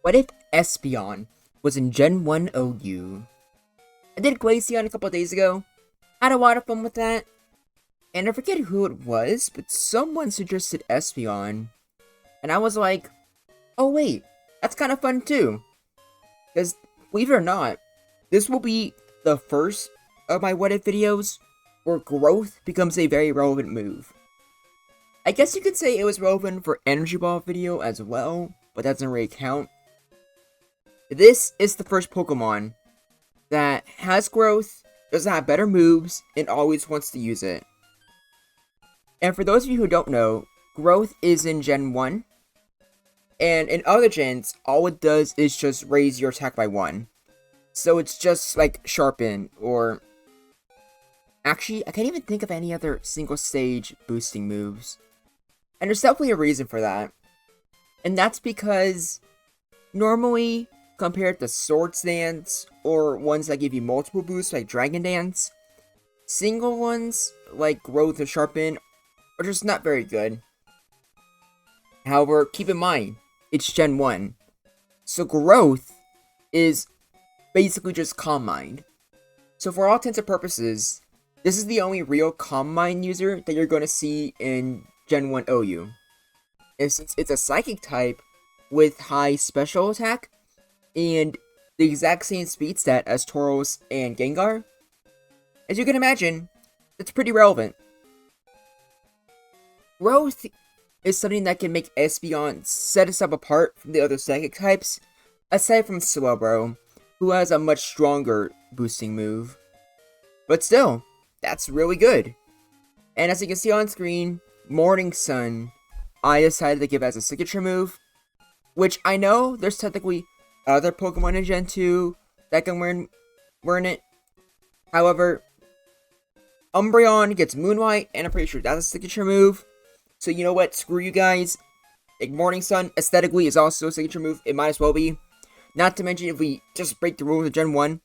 What if ESPEON was in Gen 1 OU? I did Glaceon a couple days ago. Had a lot of fun with that. And I forget who it was, but someone suggested ESPEON. And I was like, oh wait, that's kind of fun too. Because, believe it or not, this will be the first of my what if videos where growth becomes a very relevant move. I guess you could say it was relevant for Energy Ball video as well, but that doesn't really count. This is the first Pokemon that has growth, doesn't have better moves, and always wants to use it. And for those of you who don't know, growth is in Gen 1. And in other gens, all it does is just raise your attack by 1. So it's just like Sharpen, or... Actually, I can't even think of any other single stage boosting moves. And there's definitely a reason for that. And that's because, normally, compared to Swords Dance, or ones that give you multiple boosts like Dragon Dance, single ones, like Growth or Sharpen, are just not very good. However, keep in mind, it's Gen 1. So Growth is basically just Calm Mind. So for all intents and purposes, this is the only real Calm Mind user that you're going to see in Gen 1 OU. And since it's a Psychic type with high special attack, and the exact same speed stat as Tauros and Gengar, as you can imagine, it's pretty relevant. Growth is something that can make Espeon set itself apart from the other Psychic types, aside from Slowbro, who has a much stronger boosting move. But still, that's really good. And as you can see on screen, Morning Sun, I decided to give as a signature move, which I know there's technically other Pokemon in Gen 2 that can learn it. However, Umbreon gets Moonlight, and I'm pretty sure that's a signature move. So you know what, screw you guys. Like Morning Sun, aesthetically, is also a signature move. It might as well be. Not to mention, if we just break the rules of Gen 1,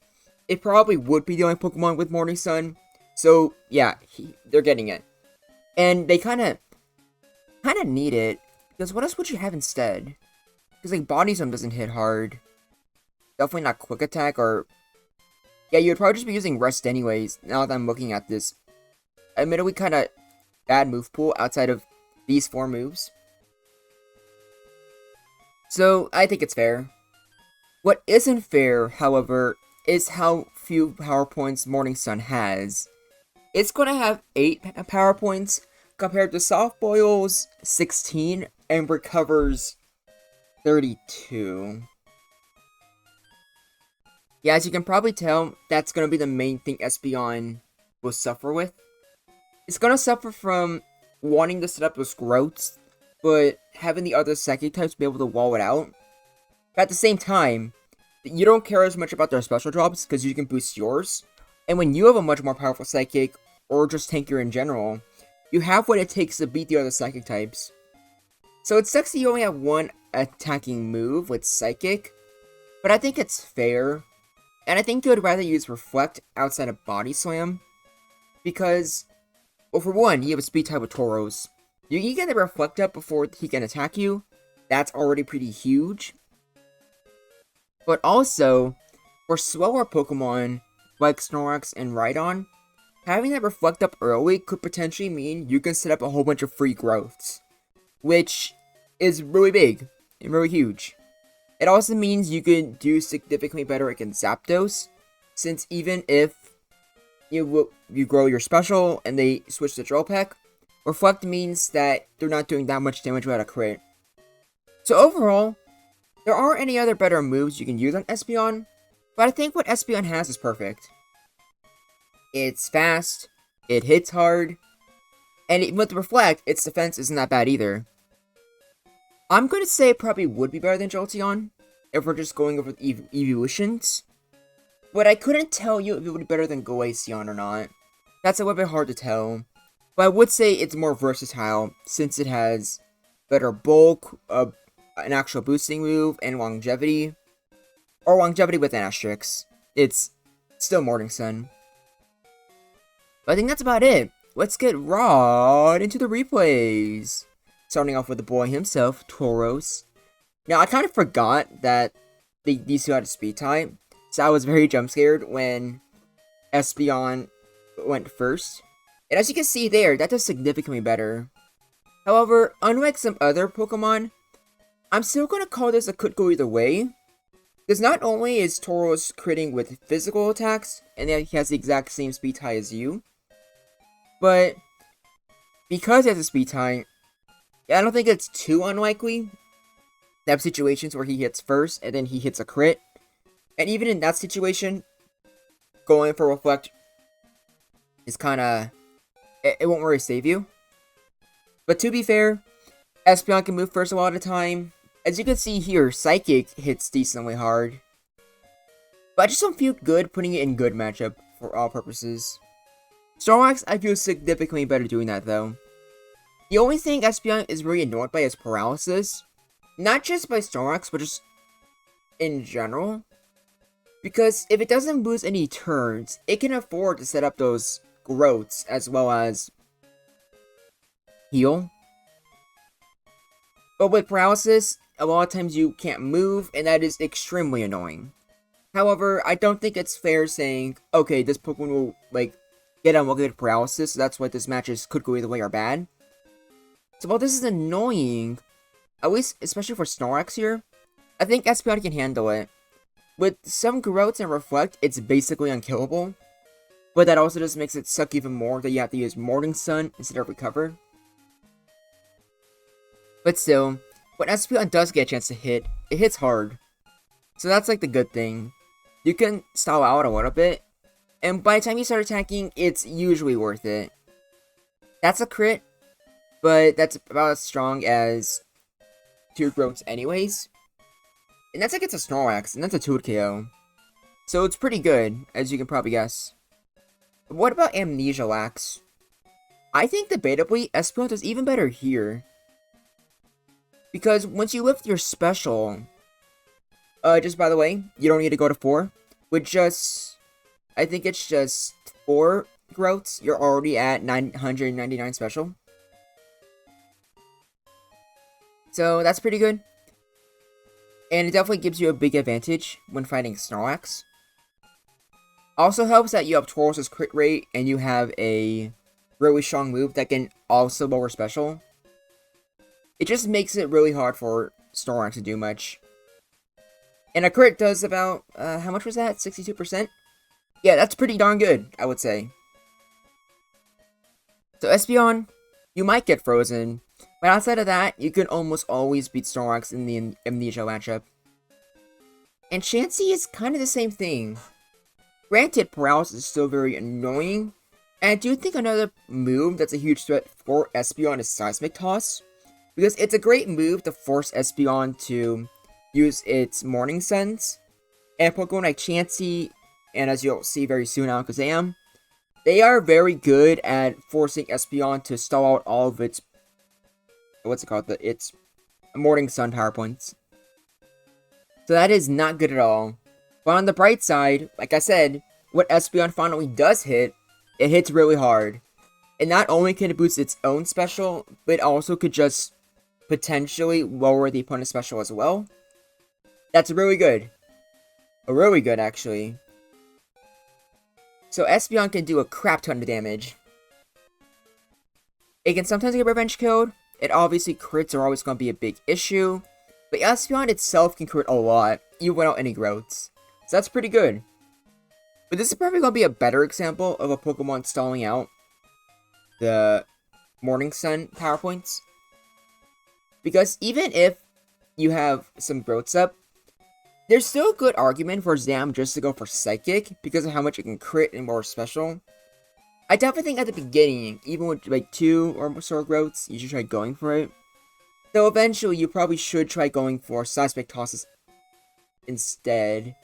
it probably would be the only Pokemon with Morning Sun. So, yeah, they're getting it. And they kind of need it, because what else would you have instead? Because, like, Body Slam doesn't hit hard. Definitely not Quick Attack, or... Yeah, you would probably just be using Rest anyways, now that I'm looking at this. Admittedly, kind of bad move pool outside of these 4 moves. So, I think it's fair. What isn't fair, however, is how few power points Morning Sun has. It's going to have 8 power points compared to Soft Boil's 16 and Recovers 32. Yeah, as you can probably tell, that's going to be the main thing Espeon will suffer with. It's going to suffer from wanting to set up those growths, but having the other Psychic types be able to wall it out. But at the same time, you don't care as much about their special drops because you can boost yours. And when you have a much more powerful Psychic, or just tankier in general, you have what it takes to beat the other Psychic types. So it sucks that you only have one attacking move with Psychic, but I think it's fair. And I think you would rather use Reflect outside of Body Slam, because, well, for one, you have a speed type with Tauros. You get the Reflect up before he can attack you. That's already pretty huge. But also, for slower Pokemon like Snorlax and Rhydon, having that Reflect up early could potentially mean you can set up a whole bunch of free growths, which is really big and really huge. It also means you can do significantly better against Zapdos, since even if you grow your special and they switch to Drill Peck, Reflect means that they're not doing that much damage without a crit. So overall, there aren't any other better moves you can use on Espeon, but I think what Espeon has is perfect. It's fast, it hits hard, and with Reflect, its defense isn't that bad either. I'm going to say it probably would be better than Jolteon, if we're just going over evolutions. But I couldn't tell you if it would be better than Glaceon or not. That's a little bit hard to tell. But I would say it's more versatile, since it has better bulk, an actual boosting move, and longevity. Or longevity with an asterisk. It's still Morning Sun. But I think that's about it. Let's get right into the replays. Starting off with the boy himself, Tauros. Now, I kind of forgot that these two had a speed tie, so I was very jump scared when Espeon went first. And as you can see there, that does significantly better. However, unlike some other Pokemon, I'm still going to call this a could go either way. Because not only is Tauros critting with physical attacks, and then he has the exact same speed tie as you, but because he has a speed tie, I don't think it's too unlikely to have situations where he hits first, and then he hits a crit. And even in that situation, going for Reflect is kind of... It won't really save you. But to be fair, Espeon can move first a lot of the time. As you can see here, Psychic hits decently hard. But I just don't feel good putting it in good matchup for all purposes. Snorlax, I feel significantly better doing that though. The only thing Espeon is really annoyed by is paralysis. Not just by Snorlax, but just in general. Because if it doesn't lose any turns, it can afford to set up those growths as well as heal. But with paralysis, a lot of times you can't move, and that is extremely annoying. However, I don't think it's fair saying, okay, this Pokemon will, like, get unlucky with paralysis, so that's why this matches could go either way or bad. So while this is annoying, at least, especially for Snorlax here, I think Espeon can handle it. With some growths and Reflect, it's basically unkillable. But that also just makes it suck even more that you have to use Morning Sun instead of Recover. But still, when Espeon does get a chance to hit, it hits hard. So that's like the good thing. You can stall out a little bit, and by the time you start attacking, it's usually worth it. That's a crit, but that's about as strong as 2 growths anyways. And that's against a Snorlax, and that's a 2 KO. So it's pretty good, as you can probably guess. But what about Amnesia Lax? I think debatably, Espeon does even better here. Because once you lift your special, just by the way, you don't need to go to 4. With just, I think it's just 4 growths, you're already at 999 special. So that's pretty good. And it definitely gives you a big advantage when fighting Snorlax. Also helps that you have Tauros' crit rate, and you have a really strong move that can also lower special. It just makes it really hard for Snorlax to do much. And a crit does about, how much was that? 62%? Yeah, that's pretty darn good, I would say. So Espeon, you might get frozen, but outside of that, you can almost always beat Snorlax in the Amnesia matchup. And Chansey is kind of the same thing. Granted, paralysis is still very annoying, and I do think another move that's a huge threat for Espeon is Seismic Toss. Because it's a great move to force Espeon to use its Morning Suns. And Pokemon like Chansey, and as you'll see very soon, Alakazam, they are very good at forcing Espeon to stall out all of its, its Morning Sun power points. So that is not good at all. But on the bright side, like I said, when Espeon finally does hit, it hits really hard. And not only can it boost its own special, but it also could just potentially lower the opponent's special as well. That's really good. Really good, actually. So Espeon can do a crap ton of damage. It can sometimes get revenge killed. It obviously crits are always going to be a big issue. But Espeon itself can crit a lot, even without any growths. So that's pretty good. But this is probably going to be a better example of a Pokemon stalling out the Morning Sun power points. Because even if you have some growths up, there's still a good argument for Zam just to go for Psychic because of how much it can crit and more special. I definitely think at the beginning, even with like 2 or more sort of growths, you should try going for it. Though eventually you probably should try going for Seismic Tosses instead.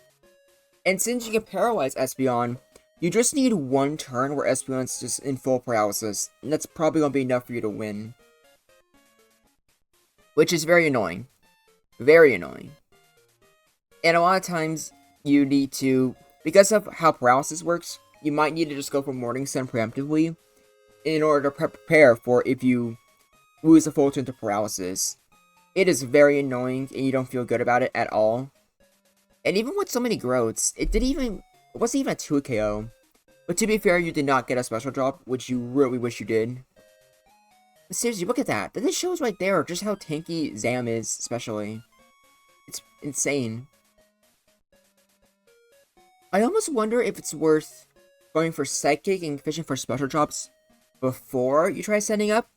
And since you can paralyze Espeon, you just need 1 turn where Espeon's just in full paralysis, and that's probably going to be enough for you to win. Which is very annoying. Very annoying. And a lot of times, you need to, because of how paralysis works, you might need to just go for Morning Sun preemptively in order to prepare for if you lose a full turn to paralysis. It is very annoying, and you don't feel good about it at all. And even with so many growths, it wasn't even a 2 KO. But to be fair, you did not get a special drop, which you really wish you did. But seriously, look at that. That just shows right there just how tanky Zam is, especially. It's insane. I almost wonder if it's worth going for Psychic and fishing for special drops before you try setting up.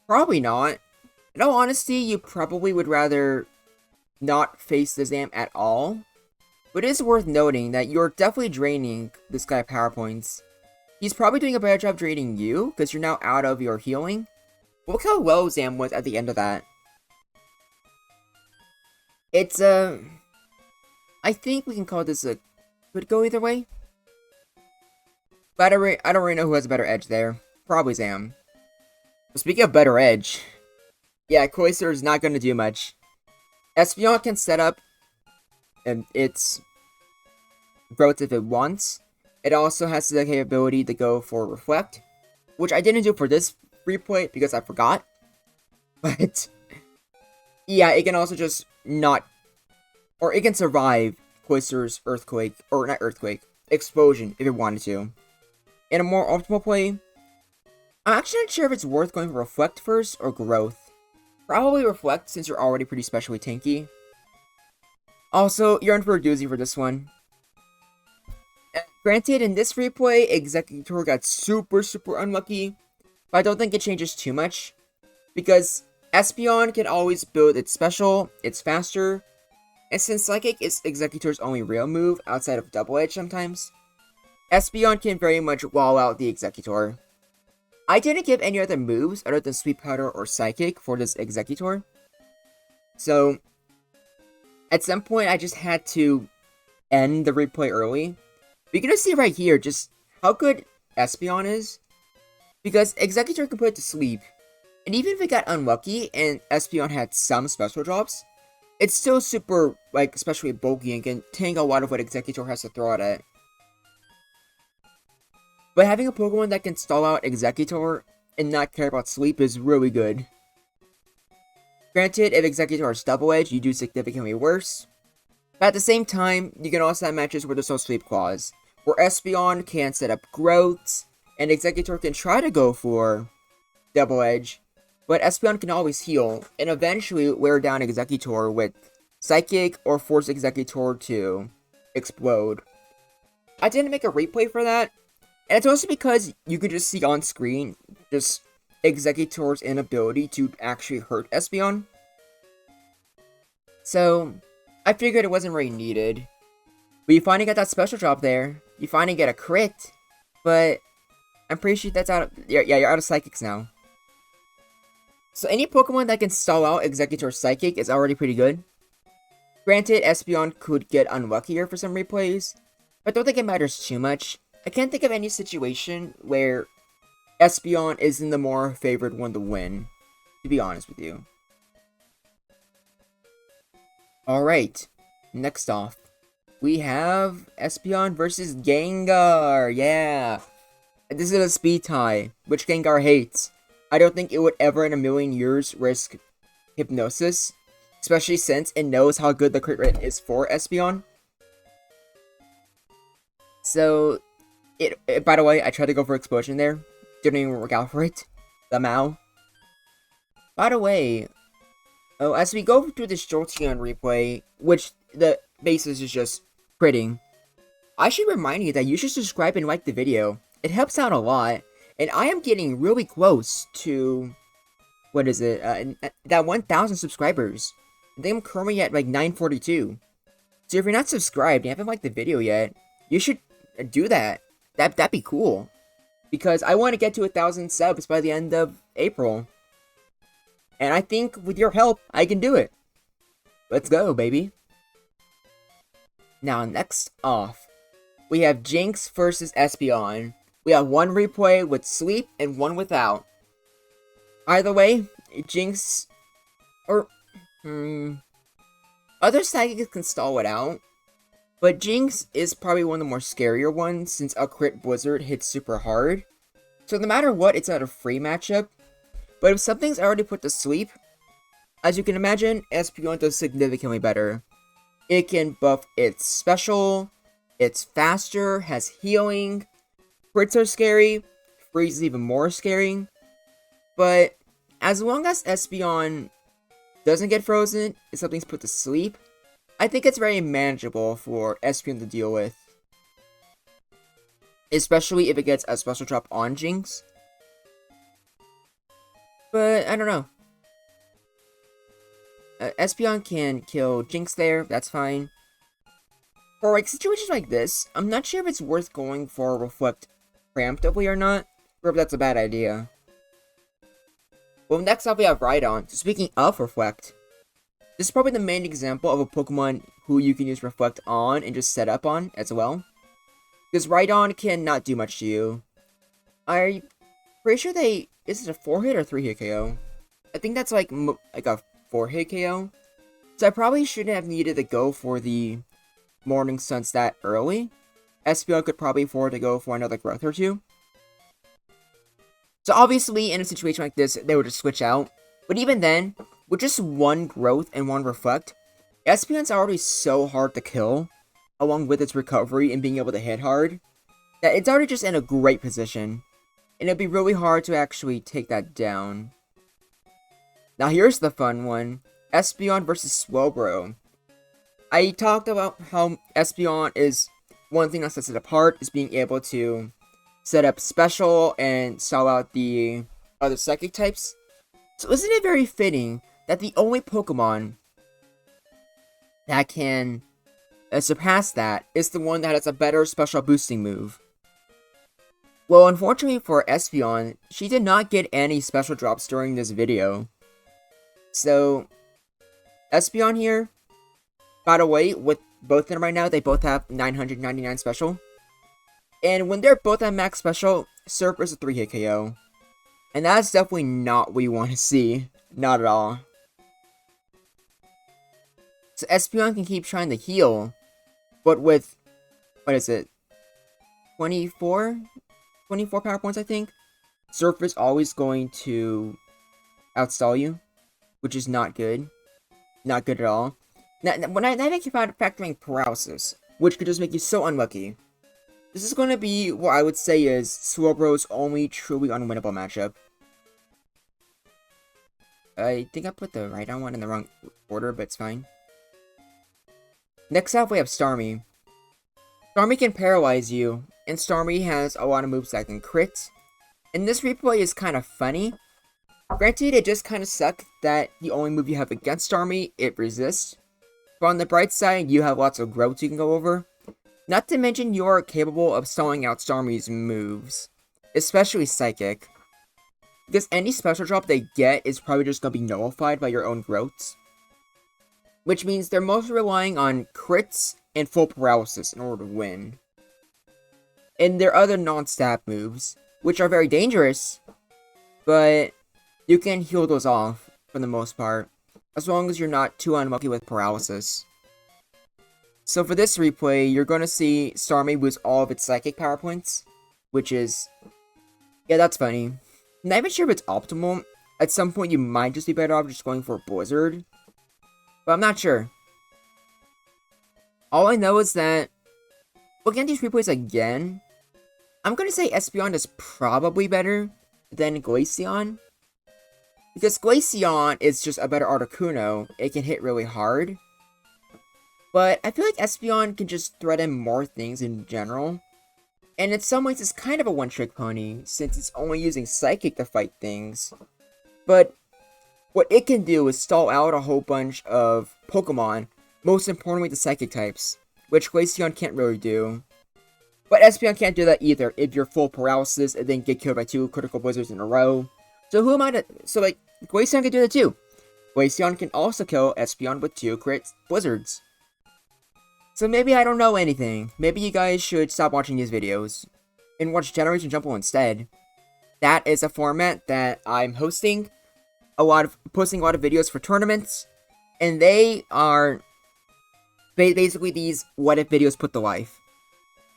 Probably not. In all honesty, you probably would rather not face the Zam at all. But it is worth noting that you're definitely draining this guy power points. He's probably doing a better job draining you, because you're now out of your healing. But look how low Zam was at the end of that. It's, I think we can call this a... Could go either way. But I don't really know who has a better edge there. Probably Zam. But speaking of better edge... Yeah, Cloyster is not going to do much. ESPEON can set up its growth if it wants. It also has the capability to go for Reflect, which I didn't do for this replay because I forgot. But yeah, it can also just not, or it can survive Cloyster's Earthquake, or not Earthquake, Explosion if it wanted to. In a more optimal play, I'm actually not sure if it's worth going for Reflect first or Growth. Probably Reflect since you're already pretty specially tanky. Also, you're in for a doozy for this one. Granted, in this replay, Executor got super unlucky, but I don't think it changes too much, because ESPEON can always build its special, it's faster, and since Psychic is Executor's only real move outside of Double Edge sometimes, ESPEON can very much wall out the Executor. I didn't give any other moves other than Sweet Powder or Psychic for this Executor, so at some point I just had to end the replay early. You're gonna see right here just how good ESPEON is, because Executor can put it to sleep, and even if it got unlucky and ESPEON had some special drops, it's still super, like, especially bulky and can tank a lot of what Executor has to throw at it. But having a Pokemon that can stall out Executor and not care about sleep is really good. Granted, if Executor is Double Edge, you do significantly worse. But at the same time, you can also have matches where there's no Sleep Clause, where ESPEON can set up growths, and Executor can try to go for Double Edge, but ESPEON can always heal, and eventually wear down Executor with Psychic or force Executor to explode. I didn't make a replay for that, and it's also because you could just see on screen just Executor's inability to actually hurt ESPEON. So I figured it wasn't really needed. But you finally got that special drop there. You finally get a crit. But I'm pretty sure that's out of... Yeah, you're out of Psychics now. So any Pokemon that can stall out Executor Psychic is already pretty good. Granted, ESPEON could get unluckier for some replays, but I don't think it matters too much. I can't think of any situation where ESPEON isn't the more favored one to win, to be honest with you. Alright, next off, we have ESPEON versus Gengar, yeah! This is a speed tie, which Gengar hates. I don't think it would ever in a million years risk Hypnosis, especially since it knows how good the crit rate is for ESPEON. So, by the way, I tried to go for Explosion there. Didn't even work out for it. Somehow. By the way, as we go through this Jolteon replay, which the basis is just critting, I should remind you that you should subscribe and like the video. It helps out a lot, and I am getting really close to, what is it, that 1,000 subscribers. I think I'm currently at like 942. So if you're not subscribed and you haven't liked the video yet, you should do that. That'd be cool. Because I want to get to 1,000 subs by the end of April. And I think with your help, I can do it. Let's go, baby. Now, next off, we have Jinx versus ESPEON. We have one replay with sleep and one without. Either way, Jinx, or, other Psychics can stall it out. But Jinx is probably one of the more scarier ones since a crit Blizzard hits super hard. So no matter what, it's not a free matchup. But if something's already put to sleep, As you can imagine, Espeon does significantly better. It can buff its special, it's faster, has healing, crits are scary, freeze is even more scary, but as long as Espeon doesn't get frozen, if something's put to sleep, I think it's very manageable for Espeon to deal with. Especially if it gets a special drop on Jinx. But, I don't know. Espeon can kill Jinx there, that's fine. For like situations like this, I'm not sure if it's worth going for Reflect preemptively or not, or if that's a bad idea. Well, next up we have Rhydon. So speaking of Reflect, this is probably the main example of a Pokemon who you can use Reflect on and just set up on as well. Because Rhydon cannot do much to you. I'm pretty sure is it a 4-hit or 3-hit KO? I think that's like a 4-hit KO. So I probably shouldn't have needed to go for the Morning Suns that early. Espeon could probably afford to go for another growth or two. So obviously, in a situation like this, they would just switch out. But even then, with just one growth and one reflect, Espeon's already so hard to kill, along with its recovery and being able to hit hard, that it's already just in a great position. And it'd be really hard to actually take that down. Now here's the fun one. Espeon versus Slowbro. I talked about how Espeon is one thing that sets it apart, is being able to set up special and stall out the other psychic types. So isn't it very fitting that the only Pokemon that can surpass that is the one that has a better special boosting move? Well, unfortunately for Espeon, she did not get any special drops during this video. So, Espeon here, by the way, with both of them right now, they both have 999 special. And when they're both at max special, Surf is a 3-hit KO. And that's definitely not what you want to see. Not at all. So Espeon can keep trying to heal, but with, what is it, 24 power points, I think? Surf is always going to outstall you, which is not good. Not good at all. Now, when I think about factoring paralysis, which could just make you so unlucky, this is going to be what I would say is Slowbro's only truly unwinnable matchup. I think I put the Rhydon one in the wrong order, but it's fine. Next up, we have Starmie. Starmie can paralyze you, and Starmie has a lot of moves that can crit. And this replay is kind of funny. Granted, it just kind of sucks that the only move you have against Starmie, it resists. But on the bright side, you have lots of growth you can go over. Not to mention, you're capable of stalling out Starmie's moves. Especially Psychic. Because any special drop they get is probably just going to be nullified by your own growths. Which means they're mostly relying on crits and full paralysis in order to win. And their other non-stab moves, which are very dangerous, but you can heal those off for the most part, as long as you're not too unlucky with paralysis. So for this replay, you're going to see Starmie lose all of its psychic power points, which is, yeah, that's funny. I'm not even sure if it's optimal. At some point, you might just be better off just going for a Blizzard, but I'm not sure. All I know is that, looking at these replays again, I'm going to say Espeon is probably better than Glaceon. Because Glaceon is just a better Articuno, it can hit really hard. But I feel like Espeon can just threaten more things in general. And in some ways it's kind of a one-trick pony, since it's only using Psychic to fight things. But what it can do is stall out a whole bunch of Pokemon, most importantly the Psychic types, which Glaceon can't really do. But Espeon can't do that either if you're full paralysis and then get killed by 2 critical blizzards in a row. So who am I to... So like, Glaceon can do that too. Glaceon can also kill Espeon with 2 crit blizzards. So maybe I don't know anything. Maybe you guys should stop watching these videos and watch Generation Jumble instead. That is a format that I'm hosting. Posting a lot of videos for tournaments. And they are basically these what if videos put to life.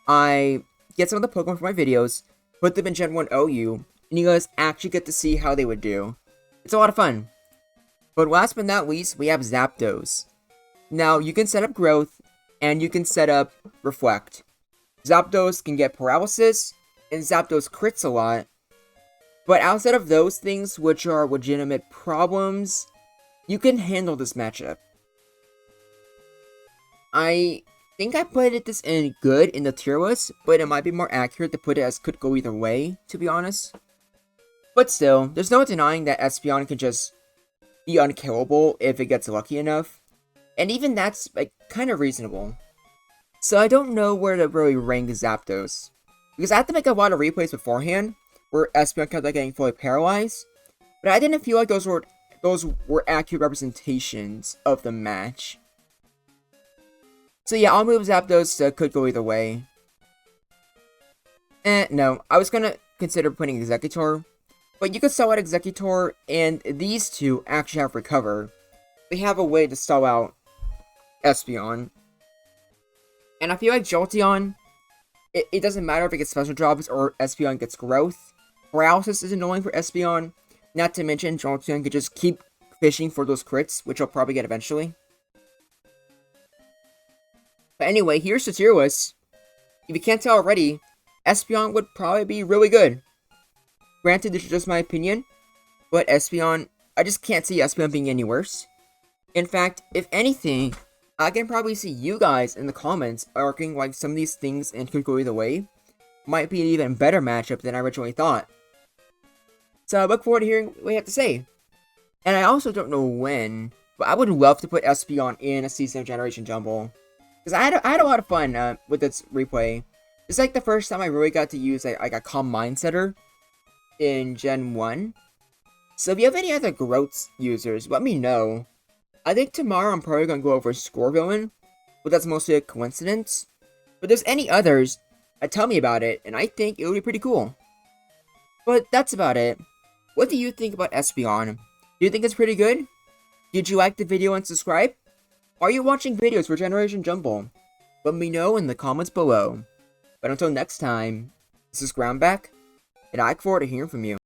I get some of the Pokemon from my videos, put them in Gen 1 OU, and you guys actually get to see how they would do. It's a lot of fun. But last but not least, we have Zapdos. Now, you can set up Growth, and you can set up Reflect. Zapdos can get Paralysis, and Zapdos crits a lot. But outside of those things, which are legitimate problems, you can handle this matchup. I think I put this in good in the tier list, but it might be more accurate to put it as could go either way, to be honest. But still, there's no denying that Espeon can just be unkillable if it gets lucky enough. And even that's, like, kind of reasonable. So I don't know where to really rank Zapdos. Because I had to make a lot of replays beforehand, where Espeon kept like, getting fully paralyzed. But I didn't feel like those were accurate representations of the match. So yeah, I'll move Zapdos to could go either way. No, I was gonna consider putting Executor. But you could stall out Executor, and these two actually have Recover. They have a way to stall out Espeon. And I feel like Jolteon, it doesn't matter if it gets Special Drops or Espeon gets Growth. Paralysis is annoying for Espeon. Not to mention, Jolteon could just keep fishing for those crits, which I'll probably get eventually. But anyway, here's the tier list. If you can't tell already, Espeon would probably be really good. Granted, this is just my opinion, but Espeon, I just can't see Espeon being any worse. In fact, if anything, I can probably see you guys in the comments arguing like some of these things and could go either way might be an even better matchup than I originally thought. So I look forward to hearing what you have to say. And I also don't know when, but I would love to put Espeon in a Season of Generation Jumble. Because I had a lot of fun with this replay. It's like the first time I really got to use like a Calm Mind Setter in Gen 1. So if you have any other Growth users, let me know. I think tomorrow I'm probably going to go over Scorpion, but that's mostly a coincidence. But if there's any others, tell me about it, and I think it would be pretty cool. But that's about it. What do you think about Espeon? Do you think it's pretty good? Did you like the video and subscribe? Are you watching videos for Generation Jumble? Let me know in the comments below. But until next time, this is Groundback, and I look forward to hearing from you.